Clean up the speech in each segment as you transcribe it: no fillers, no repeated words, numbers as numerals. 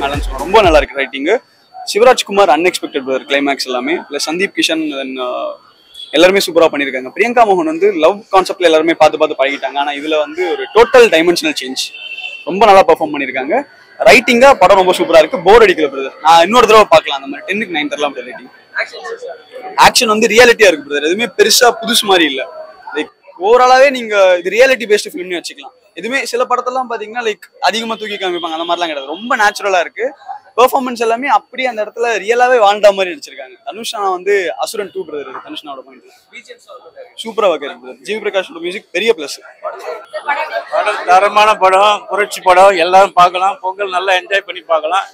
மேலன்னு சொல்லுவோம். ரொம்ப நல்லா இருக்கு writing. Shivarajkumar unexpected brother climax எல்லாமே. ப்ளஸ் சந்தீப் கிஷன் எல்லாருமே சூப்பராக பண்ணியிருக்காங்க. பிரியங்கா மோகன் வந்து லவ் கான்செப்ட்ல எல்லாருமே பார்த்து பார்த்து பழகிட்டாங்க. ஆனால் இதுல வந்து ஒரு டோட்டல் டைமென்ஷனல் சேஞ்ச். ரொம்ப நல்லா பெர்ஃபார்ம் பண்ணியிருக்காங்க. ரைட்டிங்கா படம் ரொம்ப சூப்பரா இருக்கு. போர் அடிக்கல பிரதர். நான் இன்னொரு தடவை பார்க்கலாம். அந்த மாதிரி 10க்கு 9 தரலாம் ரைட்டிங். ஆக்ஷன் வந்து ரியாலிட்டியா இருக்கு பிரதர். எதுவுமே பெருசா புதுசு மாதிரி இல்லை. லைக் ஓவராலாவே நீங்க இது ரியாலிட்டி பேஸ்ட் ஃபிலிம்னு வச்சுக்கலாம். எதுவுமே சில படத்தெல்லாம் பாத்தீங்கன்னா லைக் அதிகமா தூக்கி காமிப்பாங்க. அந்த மாதிரிலாம் கிடையாது. ரொம்ப நேச்சுரலா இருக்கு. பெர்ஃபார்மன்ஸ் எல்லாமே அப்படியே அந்த இடத்துல ரியலாவே வாழ்ந்த மாதிரி நடிச்சிருக்காங்க. தனுஷா வந்து அசுரன் 2 பிரதர் தனுஷனோட பாயிண்ட் சூப்பரா வைக்கிறாங்க. ஜிவி பிரகாஷோட மியூசிக் பெரிய பிளஸ். தரமான படம், புரட்சி படம், எல்லாரும் பார்க்கலாம். பொங்கல் நல்லா என்ஜாய் பண்ணி பார்க்கலாம்.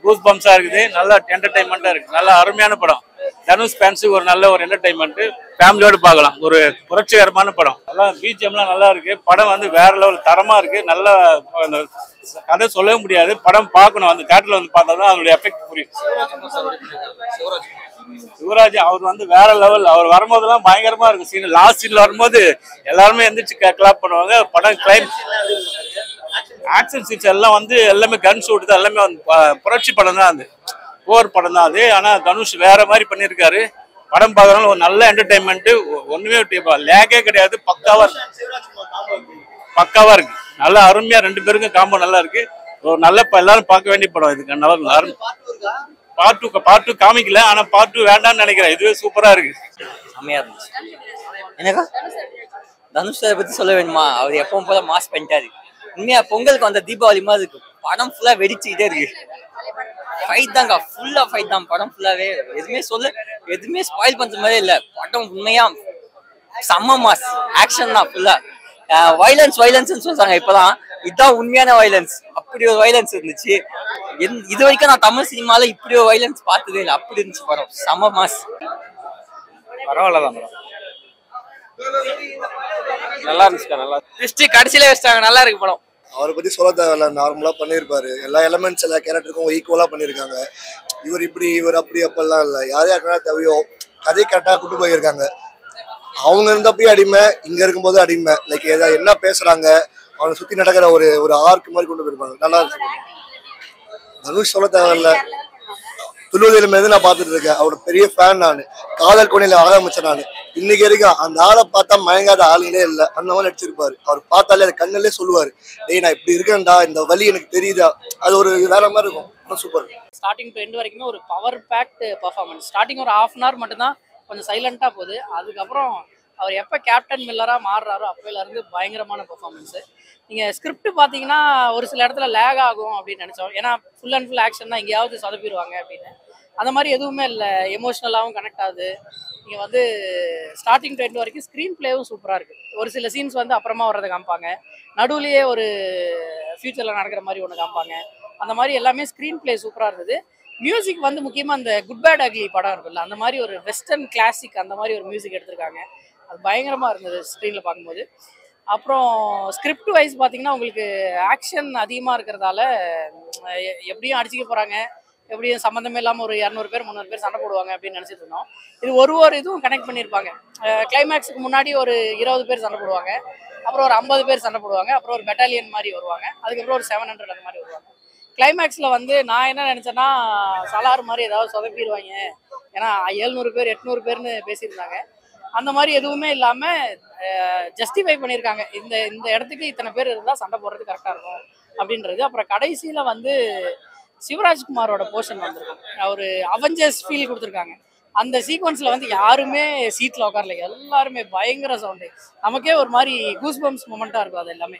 கூஸ் பம்ஸா இருக்குது. நல்லா என்டர்டைன்மெண்டா இருக்கு. நல்லா அருமையான படம். தனுஷ் ஃபேன்ஸுக்கு ஒரு நல்ல ஒரு என்டர்டைன்மெண்ட், ஃபேமிலியோடு பார்க்கலாம். ஒரு புரட்சிகரமான படம். எல்லாம் பிஜிஎம்லாம் நல்லா இருக்கு. படம் வந்து வேற லெவல் தரமா இருக்கு. நல்லா கதை சொல்லவே முடியாது. படம் பார்க்கணும். அந்த தியேட்டர்ல வந்து பார்த்தா தான் அதோட எஃபெக்ட் புரியும். சிவராஜ் அவர் வந்து வேற லெவல். அவர் வரும்போதெல்லாம் பயங்கரமா இருக்கு. சீன் லாஸ்ட் சீன்ல வரும்போது எல்லாருமே எந்திரிச்சு கிளாப் பண்ணுவாங்க. படம் கிளைம் ஆக்ஷன் சீன்ஸ் எல்லாம் வந்து எல்லாமே கன் ஷூட் தான். எல்லாமே புரட்சி படம் தான். அது போர் படம் தான் அது. ஆனா தனுஷ் வேற மாதிரி பண்ணியிருக்காரு. படம் பார்க்கறதுனால ஒரு நல்ல என்டர்டைன்மெண்ட். ஒண்ணுமே லேகே கிடையாது. பக்காவா இருக்கு. நல்லா அருமையா 2 பேருக்கும் காம்போ நல்லா இருக்கு. ஒரு நல்ல எல்லாரும் பார்க்க வேண்டிய படம். இதுக்கு நல்லா பார்ட் 2 காமிக்கல. ஆனா பார்ட் 2 வேண்டாம்னு நினைக்கிறேன். இதுவே சூப்பரா இருக்கு. செம்மையா இருந்துச்சு. எனக்கா தனுஷ் சார் பத்தி சொல்ல வேணுமா? அவர் எப்பவும் போல மாஸ் பண்ணிட்டாரு. உண்மையா பொங்கலுக்கு வந்த தீபாவளி மாதிரி இருக்கு. படம் ஃபுல்லா வெடிச்சுக்கிட்டே இருக்கு. ஃபைட் தாங்க, ஃபுல்லா ஃபைட் தான். படம் ஃபுல்லாவே எதுவுமே ஸ்பாயில் பண்ற மாதிரி இல்ல. படம் உண்மையா செம்ம மாஸ் ஆக்ஷன் தான். ஃபுல்லா வைலன்ஸ் சொல்றாங்க இப்பதான். இதுதான் உண்மையான வைலன்ஸ். அப்படி ஒரு வைலன்ஸ் இருந்துச்சு. இது வரைக்கும் நான் தமிழ் சினிமால இப்படி ஒரு வைலன்ஸ் பார்த்ததே இல்லை. அப்படி இருந்துச்சு படம். செம்ம மாஸ். பரவாயில்லதான் படம். நல்லா இருந்துச்சு. நல்லா கடைசியில வச்சிட்டாங்க. நல்லா இருக்கு படம். அவரை பத்தி சொல்ல தேவையில்ல. நார்மலா பண்ணியிருப்பாரு. எல்லா எலமெண்ட்ஸ் எல்லா கேரக்டருக்கும் ஈக்குவலா பண்ணியிருக்காங்க. இவர் இப்படி இவர் அப்படி அப்பெல்லாம் இல்லை. யாரையா தேவையோ கதை கரெக்டாக கூட்டு போயிருக்காங்க. அவங்க இருந்தப்பயும் அடிமை, இங்க இருக்கும்போது அடிமை. லைக் ஏதாவது என்ன பேசுறாங்க, அவனை சுத்தி நடக்கிற ஒரு ஆர்க் மாதிரி கொண்டு போயிருப்பாங்க. நல்லா இருக்கு. தனுஷ் சொல்ல தேவையில்ல. துள்ளுவதிலிருந்து நான் பார்த்துட்டு இருக்கேன். அவரோட பெரிய ஃபேன் நான். காதல் கொனையில ஆரம்பிச்சேன் நான். இன்னைக்கு வரைக்கும் அந்த ஆளை பார்த்தா மயங்காத ஆளுங்களே இல்லை. அந்த மாதிரி நடிச்சிருப்பாரு. அவர் பார்த்தாலே அது கண்ணிலே சொல்லுவாரு, டேய் நான் இப்படி இருக்கேன்டா, இந்த வலி எனக்கு தெரியுதா. அது ஒரு வேற மாதிரி இருக்கும். சூப்பர். ஸ்டார்டிங் டு எண்ட் வரைக்குமே ஒரு பவர் பேக்ட் பர்ஃபார்மன்ஸ். ஸ்டார்டிங் ஒரு 1/2 hour மட்டும்தான் கொஞ்சம் சைலண்டா போகுது. அதுக்கப்புறம் அவர் எப்போ கேப்டன் மில்லராக மாறுறாரோ அப்போலேருந்து பயங்கரமான பர்ஃபார்மன்ஸு. நீங்கள் ஸ்கிரிப்ட் பார்த்தீங்கன்னா ஒரு சில இடத்துல லேக் ஆகும் அப்படின்னு நினச்சோம். ஏன்னா ஃபுல் அண்ட் ஃபுல் ஆக்ஷன் தான், எங்கேயாவது சொதப்பிடுவாங்க அப்படின்னு. அந்த மாதிரி எதுவுமே இல்லை. எமோஷ்னலாகவும் கனெக்ட் ஆகுது. நீங்கள் வந்து ஸ்டார்டிங் டு எண்ட் வரைக்கும் ஸ்க்ரீன் பிளேவும் சூப்பராக இருக்குது. ஒரு சில சீன்ஸ் வந்து அப்புறமா வர்றதை காமிப்பாங்க. நடுவுலையே ஒரு ஃப்யூச்சரில் நடக்கிற மாதிரி ஒன்று காமிப்பாங்க. அந்த மாதிரி எல்லாமே ஸ்க்ரீன் பிளே சூப்பராக இருந்தது. மியூசிக் வந்து முக்கியமாக அந்த குட் பேட் அக்லி படம் இருக்குல்ல, அந்த மாதிரி ஒரு வெஸ்டர்ன் கிளாசிக் அந்த மாதிரி ஒரு மியூசிக் எடுத்திருக்காங்க. அது பயங்கரமாக இருந்தது ஸ்க்ரீனில் பார்க்கும்போது. அப்புறம் ஸ்கிரிப்ட் வைஸ் பார்த்தீங்கன்னா உங்களுக்கு ஆக்ஷன் அதிகமாக இருக்கிறதால எப்படியும் அடிச்சுக்க போகிறாங்க, எப்படியும் சம்மந்தமே இல்லாமல் ஒரு 200 பேர் 300 பேர் சண்டை போடுவாங்க அப்படின்னு நினச்சிட்டு இருந்தோம். இது ஒரு இதுவும் கனெக்ட் பண்ணியிருப்பாங்க. கிளைமேக்ஸுக்கு முன்னாடி ஒரு 20 பேர் சண்டை போடுவாங்க, அப்புறம் ஒரு 50 பேர் சண்டை போடுவாங்க, அப்புறம் ஒரு பெட்டாலியன் மாதிரி வருவாங்க, அதுக்கப்புறம் ஒரு 700 அந்த மாதிரி வருவாங்க. கிளைமேக்ஸில் வந்து நான் என்ன நினச்சேன்னா சலார் மாதிரி ஏதாவது சொதப்பிடுவாங்க. ஏன்னா 700 பேர் 800 பேர்னு பேசியிருந்தாங்க. அந்த மாதிரி எதுவுமே இல்லாமல் ஜஸ்டிஃபை பண்ணியிருக்காங்க. இந்த இடத்துக்கு இத்தனை பேர் இருந்தால் சண்டை போடுறது கரெக்டாக இருக்கும் அப்படின்றது. அப்புறம் கடைசியில் வந்து சிவராஜ்குமாரோட போர்ஷன் வந்திருக்கும். ஒரு அவெஞ்சர்ஸ் ஃபீல் கொடுத்துருக்காங்க. அந்த சீக்வன்ஸில் வந்து யாருமே சீட்டில் உட்காரல. எல்லாருமே பயங்கர சவுண்டு. நமக்கே ஒரு மாதிரி கூஸ்பம்ஸ் மொமெண்ட்டாக இருக்கும். அது எல்லாமே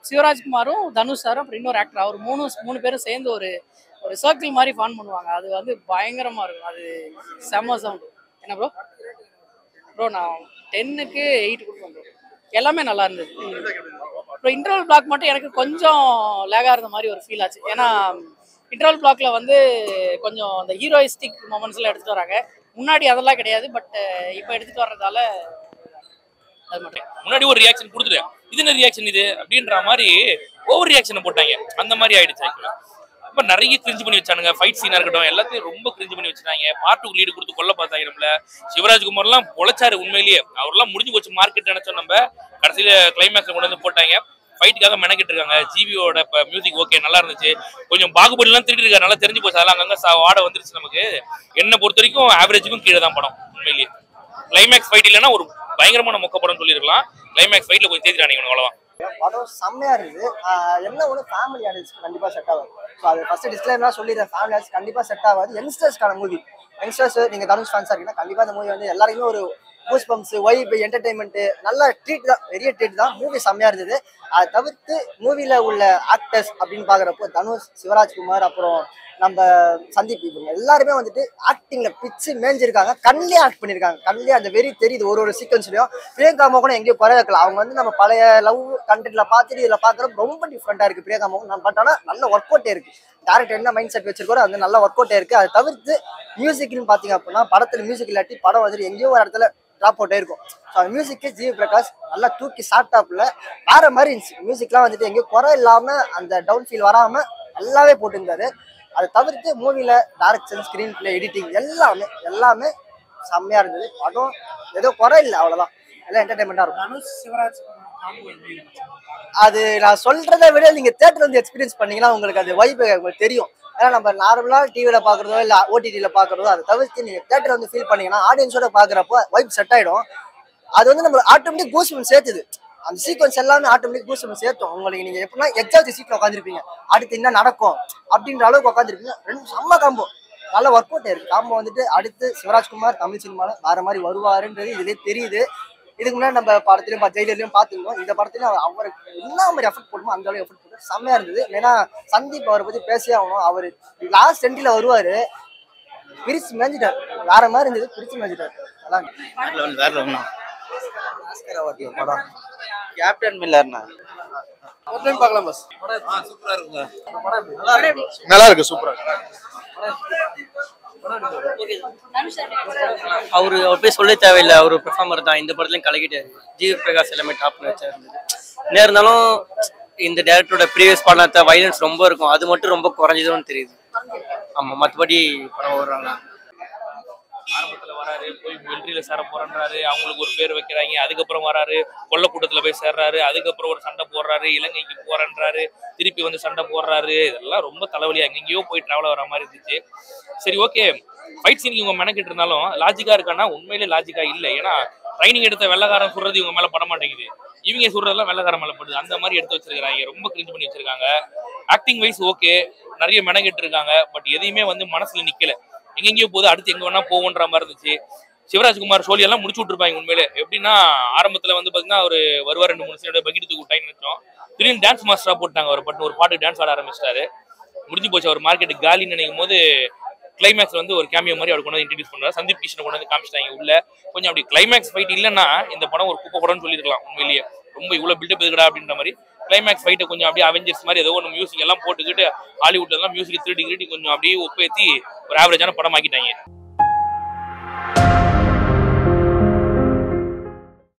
சிவராஜ்குமாரும் தனுஷ் சாரும் அப்புறம் இன்னொரு ஆக்டர் அவர் மூணு பேரும் சேர்ந்து ஒரு சர்க்கிள் மாதிரி ஃபார்ம் பண்ணுவாங்க. அது வந்து பயங்கரமாக இருக்கும். அது செம்ம சவுண்டு. என்ன ப்ரோ நான் 10க்கு 8 கொடுப்பேன் ப்ரோ. எல்லாமே நல்லா இருந்தது. அப்புறம் இன்டர்வல் பிளாக் மட்டும் எனக்கு கொஞ்சம் லேகாக இருந்த மாதிரி ஒரு ஃபீல் ஆச்சு. ஏன்னா இன்டர்வல் பிளாக்ல வந்து கொஞ்சம் அந்த ஹீரோயிஸ்டிக் மொமெண்ட்ஸ்லாம் எடுத்துகிட்டு வராங்க. முன்னாடி அதெல்லாம் கிடையாது. பட் இப்போ எடுத்துகிட்டு வர்றதால அது மட்டும். முன்னாடி ஒரு ரியாக்ஷன் கொடுத்துட்டு இது என்ன ரியாக்ஷன் இது அப்படின்ற மாதிரி ஓவர் ரியாக்ஷனை போட்டாங்க. அந்த மாதிரி ஆயிடுச்சு. ஆக்சுவலா இப்போ நிறைய கிரிஞ்சு பண்ணி வச்சானுங்க. ஃபைட் சீனா இருக்கட்டும் எல்லாத்தையும் ரொம்ப கிரிஞ்சு பண்ணி வச்சிருக்காங்க. பார்ட்டுக்கு லீடு கொடுத்து கொல்ல பார்த்தாங்க. நம்மள சிவராஜ்குமார்லாம் பொழைச்சாரு. உண்மையிலேயே அவர்லாம் முடிஞ்சு போச்சு மார்க்கெட் நினைச்சோம் நம்ம. கடைசியில கிளைமேக்ஸ்ல கொண்டு வந்து போட்டாங்க. ஃபைட்டுக்காக மெனக்கிட்டு இருக்காங்க. ஜிவியோட மியூசிக் ஓகே நல்லா இருந்துச்சு. கொஞ்சம் பாகுபலிலாம் திருடி இருக்காரு, நல்லா தெரிஞ்சு போச்சு. அதெல்லாம் அங்கங்க வாட வந்துருச்சு நமக்கு. என்ன பொறுத்த வரைக்கும் ஆவரேஜுக்கும் கீழே தான் படம் உண்மையிலேயே. கிளைமேக்ஸ் ஃபைட் இல்லைன்னா ஒரு பயங்கரமான மொக்க படம் சொல்லியிருக்கலாம். கிளைமேக்ஸ் ஃபைட்ல கொஞ்சம் தேதிரானீங்க அவ்வளோதான். படம் செம்மையா இருக்குது. என்ன ஒன்று ஃபேமிலி ஆடியன்ஸ்க்கு கண்டிப்பாக செட் ஆகாது. ஸோ அது ஃபர்ஸ்ட் டிஸ்க்ளைமராக சொல்லிடுறேன், ஃபேமிலி ஆடியன்ஸ் கண்டிப்பாக செட் ஆகாது. யங்ஸ்டர்ஸ்க்கான மூவி. யங்ஸ்டர்ஸ் நீங்கள் தனுஷ் ஃபேன்ஸாக இருக்கீங்கன்னா கண்டிப்பாக இந்த மூவி வந்து எல்லாருக்குமே ஒரு கூஸ் பம்ப்ஸ், வைப், என்டர்டைன்மெண்ட், நல்ல ட்ரீட் தான், பெரிய ட்ரீட் தான். மூவி செம்மையா இருந்தது. அதை தவிர்த்து மூவியில் உள்ள ஆக்டர்ஸ் அப்படின்னு பார்க்குறப்போ தனுஷ், சிவராஜ்குமார், அப்புறம் நம்ம சந்தீப், இவங்க எல்லாருமே வந்துட்டு ஆக்டிங்ல பிச்சு மேஞ்சிருக்காங்க. கண்ணிலே ஆக்ட் பண்ணியிருக்காங்க. கண்ணிலே அந்த வெறி தெரியுது ஒரு சீக்வன்ஸ்லையும். பிரியங்கா மோகன் எங்கேயும் குறை வைக்கல. அவங்க வந்து நம்ம பழைய லவ் கண்டென்ட்ல பார்த்துட்டு இதில் பார்க்குறப்ப ரொம்ப டிஃப்ரெண்டா இருக்கு பிரியங்கா மோகன். பட் ஆனால் நல்ல ஒர்க் அவுட்டே இருக்கு. டேரக்டர் என்ன மைண்ட் செட் வச்சிருக்கோ அது நல்ல ஒர்க் அவுட்டே இருக்கு. அதை தவிர்த்து மியூசிக்னு பார்த்தீங்க அப்படின்னா படத்தில் மியூசிக் இல்லாட்டி படம் வந்துட்டு எங்கேயோ ஒரு இடத்துல ட்ராப் அவுட்டே இருக்கும். ஸோ அந்த மியூசிக்கு ஜிவி பிரகாஷ் நல்லா தூக்கி சாப்பிட்டாப்புல வேற மாதிரி இருந்துச்சு. மியூசிக்லாம் வந்துட்டு எங்கேயும் குறை இல்லாமல் அந்த டவுன் ஃபீல் வராமல் நல்லாவே போட்டுருந்தாரு. அதை தவிர்த்து மூவில டைரக்ஷன், ஸ்கிரீன் பிளே, எடிட்டிங் எல்லாமே செம்மையா இருந்தது. படம் ஏதோ குறை இல்லை, அவ்வளவுதான். எல்லாம் என்டர்டைன்மெண்டா இருக்கும். அது நான் சொல்றதை விட நீங்க தியேட்டர் வந்து எக்ஸ்பீரியன்ஸ் பண்ணீங்கன்னா உங்களுக்கு அது வைப் உங்களுக்கு தெரியும். ஏன்னா நம்ம நார்மலா டிவியில பாக்குறதோ இல்ல ஓடிடியில பாக்குறதோ அதை தவிர்த்து நீங்க தியேட்டர் வந்து ஃபீல் பண்ணீங்கன்னா ஆடியன்ஸோட பாக்குறப்போ வைப் செட் ஆயிடும். அது வந்து நம்ம ஆட்டோமேட்டிக் கூஸ்பம்ஸ் சேர்த்துது. அந்த சீக்வன்ஸ் எல்லாமே ஆட்டோமேட்டிக் கூஸ்பம்ஸ் சேர்த்தோம். உங்களுக்கு நீங்க எப்படின்னா எக்ஸாக்ட் சீட்ல உட்காந்துருப்பீங்க, அடுத்து என்ன நடக்கும் அப்படின்ற அளவுக்கு உட்காந்துருப்பீங்க. ரெண்டு செம்ம காம்போ, நல்ல ஒர்க் அவுட் இருக்கு. காம்போ வந்துட்டு அடுத்து சிவராஜ்குமார் தமிழ் சினிமால வேற மாதிரி வருவாருன்றது இதுலேயே தெரியுது. இதுக்கு முன்னாடி நம்ம படத்துலையும் ஜெயிலர்லையும் பார்த்துருந்தோம். இந்த படத்துலையும் அவருக்கு என்ன மாதிரி எஃபர்ட் போடுமோ அந்த அளவுக்கு எஃபர்ட் போட்டு செம்மையா இருந்தது. ஏன்னா சந்தீப் அவரை பத்தி பேசியே ஆகணும். அவர் லாஸ்ட் சென்டில வருவாரு, பிரிச்சு மேஞ்சிட்டார். வேற மாதிரி இருந்தது, பிரிச்சு மேஞ்சிட்டார். நல்லா படம் கேப்டன் மில்லர்னா பார்க்கலாம் பஸ். சூப்பரா இருக்குங்க. நல்லா இருக்கு, சூப்பரா இருக்கு. அவர் போய் சொல்ல தேவையில்லை, அவர் பெர்ஃபார்மர் தான். இந்த படத்துலையும் கலக்கிட்டாரு. ஜிவி பிரகாஷ் எல்லாமே டாப்ல வச்சிருந்தது. என்ன இருந்தாலும் இந்த டேரக்டரோட ப்ரீவியஸ் படத்தை வைலன்ஸ் ரொம்ப இருக்கும், அது மட்டும் ரொம்ப குறைஞ்சதுன்னு தெரியுது. ஆமா, மற்றபடி படம் ஓடுறாங்க. ஆரம்பத்துல வராரு, போய் மிலிட்டரியில சேர போறன்றாரு, அவங்களுக்கு ஒரு பேர் வைக்கிறாங்க. அதுக்கப்புறம் வராரு, கொல்ல கூட்டத்துல போய் சேர்றாரு, அதுக்கப்புறம் ஒரு சண்டை போடுறாரு, இலங்கைக்கு போறன்றாரு, திருப்பி வந்து சண்டை போடுறாரு. இதெல்லாம் ரொம்ப தலைவலியா எங்கேயோ போய் டிராவல் வர மாதிரி இருந்துச்சு. சரி, ஓகே, ஃபைட் சீன் இவங்க மெனக்கிட்டு இருந்தாலும் லாஜிக்கா இருக்கான்னா உண்மையிலே லாஜிக்கா இல்லை. ஏன்னா ட்ரைனிங் எடுத்த வெள்ளக்காரன் சுடுறது இவங்க மேல பட மாட்டேங்குது, இவங்க சுடுறதெல்லாம் வெள்ளக்காரன் மேல படுது. அந்த மாதிரி எடுத்து வச்சிருக்காங்க, ரொம்ப கிரிஞ்சு பண்ணி வச்சிருக்காங்க. ஆக்டிங் வைஸ் ஓகே, நிறைய மெனக்கிட்டு இருக்காங்க. பட் எதையுமே வந்து மனசுல நிக்கல, எங்கெங்கயோ போகுது, அடுத்து எங்க வேணா போவோன்ற மாதிரி இருந்துச்சு. சிவராஜ்குமார் சோழி எல்லாம் முடிச்சு விட்டுருப்பாங்க உண்மையிலே. எப்படின்னா ஆரம்பத்துல வந்து பாத்தீங்கன்னா ஒரு வருவார், 2-3 சீனோட பகிட்டு விட்டாங்கன்னு நினைச்சோம். திடீர்னு டான்ஸ் மாஸ்டரா போட்டாங்க அவர். பட் ஒரு பாட்டு டான்ஸ் ஆட ஆரம்பிச்சிட்டாரு, முடிஞ்சு போச்சு. அவர் மார்க்கெட் காலின்னு நினைக்கும் போது கிளைமேக்ஸ் வந்து ஒரு கேமியோ மாதிரி அவர் கொண்டு வந்து இன்ட்ரடியூஸ் பண்றாரு. சந்தீப் கிஷனை கொண்டு வந்து காமிச்சிட்டாங்க உள்ள. கொஞ்சம் அப்படி கிளைமேக்ஸ் ஃபைட் இல்லைன்னா இந்த படம் ஒரு குப்பை படம்னு சொல்லியிருக்கலாம் உண்மையிலேயே. ரொம்ப இவ்வளவு பில்டப் எதுக்கடா அப்படின்ற மாதிரி. கிளைமேக்ஸ் ஃபைட்டை கொஞ்சம் அப்படியே அவெஞ்சர்ஸ் மாதிரி ஏதோ ஒன்று மியூசிக் எல்லாம் போட்டுக்கிட்டு ஹாலிவுட்ல எல்லாம் மியூசிக் திருடி கொஞ்சம் அப்படியே ஒப்பேத்தி ஒரு ஆவரேஜான படம் ஆக்கிட்டாங்க.